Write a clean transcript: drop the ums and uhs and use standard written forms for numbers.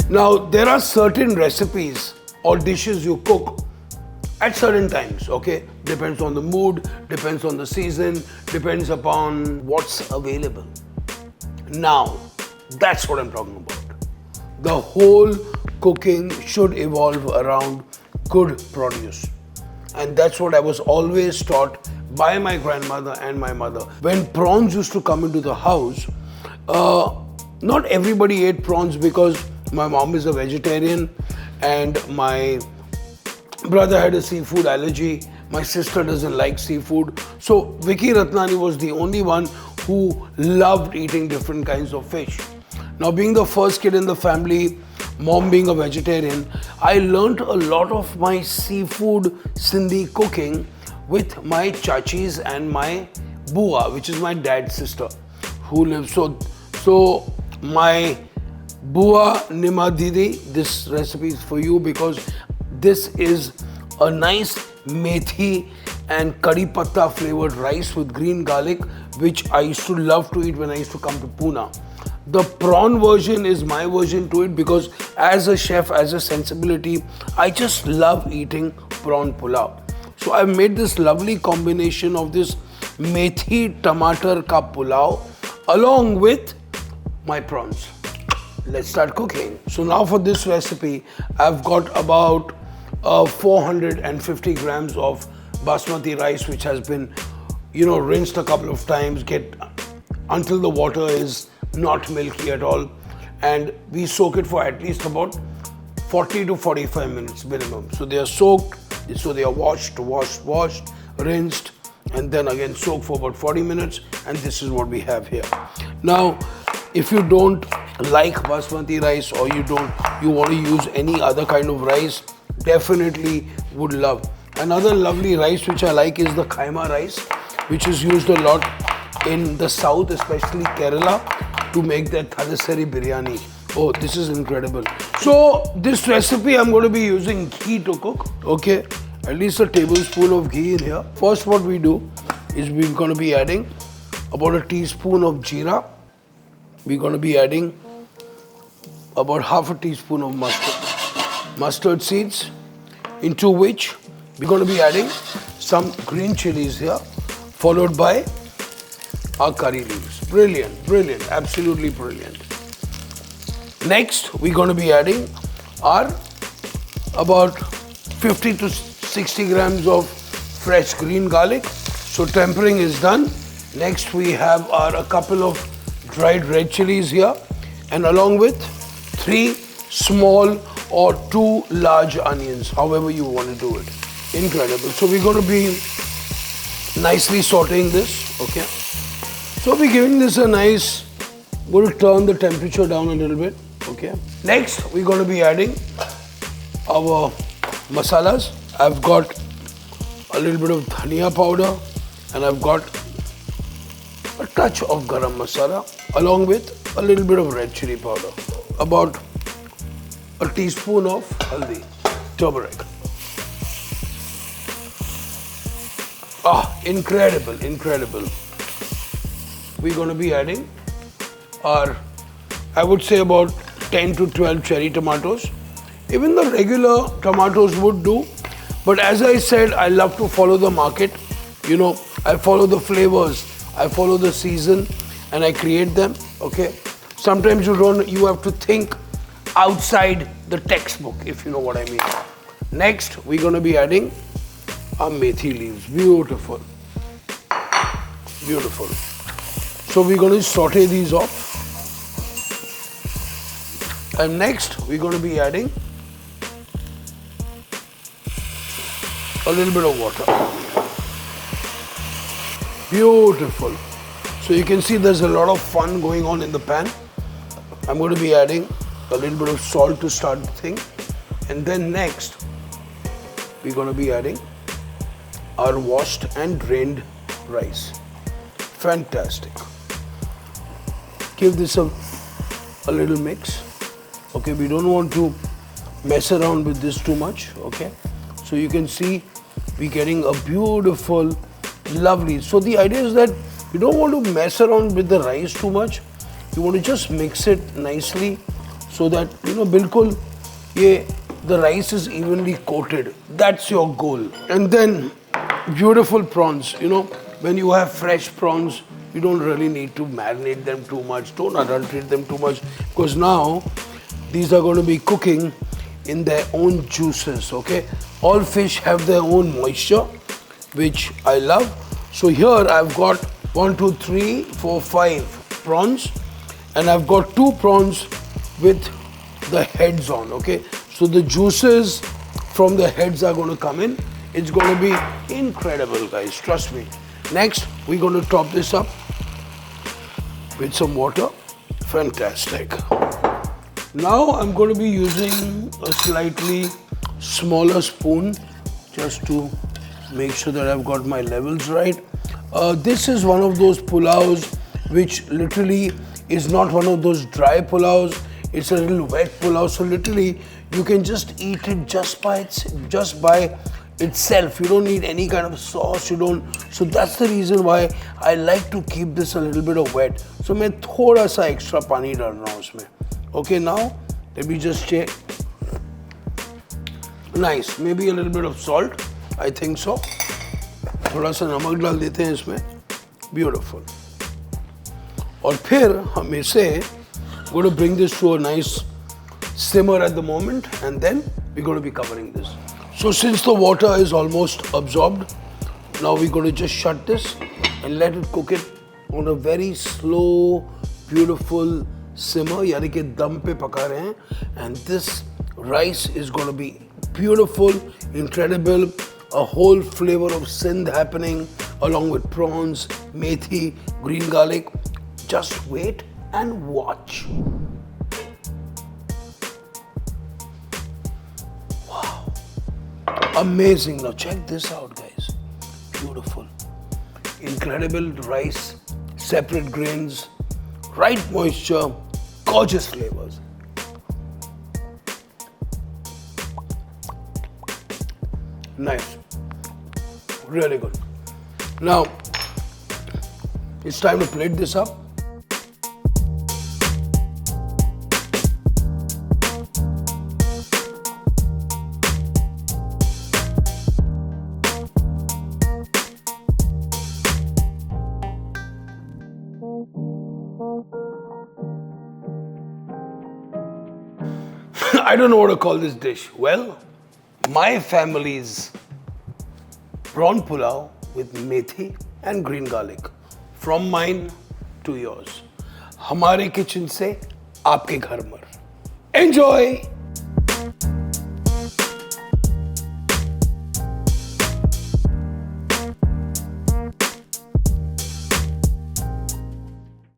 Now, there are certain recipes or dishes you cook at certain times, okay? Depends on the mood, depends on the season, depends upon what's available. Now, that's what I'm talking about. The whole cooking should evolve around good produce. And that's what I was always taught by my grandmother and my mother. When prawns used to come into the house, not everybody ate prawns because my mom is a vegetarian and my brother had a seafood allergy. My sister doesn't like seafood. So Vicky Ratnani was the only one who loved eating different kinds of fish. Now, being the first kid in the family, mom being a vegetarian, I learned a lot of my seafood Sindhi cooking with my chachis and my bua, which is my dad's sister, who lives. So my bua Nima Didi, this recipe is for you because this is a nice methi and curry patta flavored rice with green garlic, which I used to love to eat when I used to come to Pune. The prawn version is my version to it because as a chef, as a sensibility, I just love eating prawn pulao. So I've made this lovely combination of this methi tamatar ka pulao along with my prawns. Let's start cooking. So now for this recipe, I've got about 450 grams of basmati rice, which has been, rinsed a couple of times, until the water is not milky at all. And we soak it for at least about 40 to 45 minutes minimum. So they are soaked, so they are washed, rinsed, and then again soaked for about 40 minutes. And this is what we have here. Now, if you don't like basmati rice or you want to use any other kind of rice, definitely would love. Another lovely rice which I like is the kaima rice, which is used a lot in the south, especially Kerala, to make that thadasari biryani. Oh, this is incredible. So this recipe I'm going to be using ghee to cook. Okay, at least a tablespoon of ghee in here. First, what we do is we're going to be adding about a teaspoon of jeera. We're going to be adding about half a teaspoon of mustard seeds, into which we're going to be adding some green chilies here, followed by our curry leaves. Brilliant, absolutely brilliant. Next, we're going to be adding our about 50 to 60 grams of fresh green garlic. So tempering is done. Next, we have a couple of dried red chilies here, and along with 3 small or 2 large onions, however you want to do it. Incredible. So we're going to be nicely sauteing this, okay? So we're giving this a nice, we'll turn the temperature down a little bit, okay? Next, we're going to be adding our masalas. I've got a little bit of dhania powder and I've got a touch of garam masala along with a little bit of red chili powder. About a teaspoon of haldi, turmeric. Incredible. We're going to be adding our, I would say about 10 to 12 cherry tomatoes. Even the regular tomatoes would do, but as I said, I love to follow the market. I follow the flavors, I follow the season, and I create them, okay? Sometimes you have to think outside the textbook, if you know what I mean. Next, we're going to be adding our methi leaves. Beautiful. So we're going to saute these off. And next, we're going to be adding a little bit of water. Beautiful. So you can see there's a lot of fun going on in the pan. I'm going to be adding a little bit of salt to start the thing. And then next, we're going to be adding our washed and drained rice. Fantastic. Give this a little mix. Okay, we don't want to mess around with this too much, okay? So you can see we're getting a beautiful, lovely. So the idea is that you don't want to mess around with the rice too much. You want to just mix it nicely so that, bilkul, the rice is evenly coated. That's your goal. And then beautiful prawns. When you have fresh prawns, you don't really need to marinate them too much. Don't adulterate them too much, because now these are going to be cooking in their own juices, okay? All fish have their own moisture, which I love. So here I've got 1, 2, 3, 4, 5 prawns, and I've got 2 prawns with the heads on, okay? So the juices from the heads are going to come in. It's going to be incredible, guys, trust me. Next, we're going to top this up with some water. Fantastic. Now I'm going to be using a slightly smaller spoon just to make sure that I've got my levels right. This is one of those pulaus which literally is not one of those dry pulaus. It's a little wet pulao, so literally you can just eat it just by itself. You don't need any kind of sauce. So that's the reason why I like to keep this a little bit of wet. So मैं थोड़ा सा extra पानी डाल रहा हूँ उसमें. Okay, now let me just check. Nice, maybe a little bit of salt. I think so. थोड़ा सा नमक डाल देते हैं इसमें. Beautiful. और फिर हम इसे going to bring this to a nice simmer at the moment, and then we're going to be covering this. So since the water is almost absorbed, now we're going to just shut this and let it cook it on a very slow, beautiful simmer. यानी कि दम पे पका रहे हैं, and this rice is going to be beautiful, incredible, a whole flavor of Sindh happening along with prawns, methi, green garlic. Just wait and watch. Wow, amazing. Now check this out, guys. Beautiful, incredible rice, separate grains, right moisture, gorgeous flavors. Nice, really good. Now it's time to plate this up. I don't know what to call this dish. Well, my family's prawn pulao with methi and green garlic. From mine to yours. हमारे kitchen से आपके घर में. Enjoy!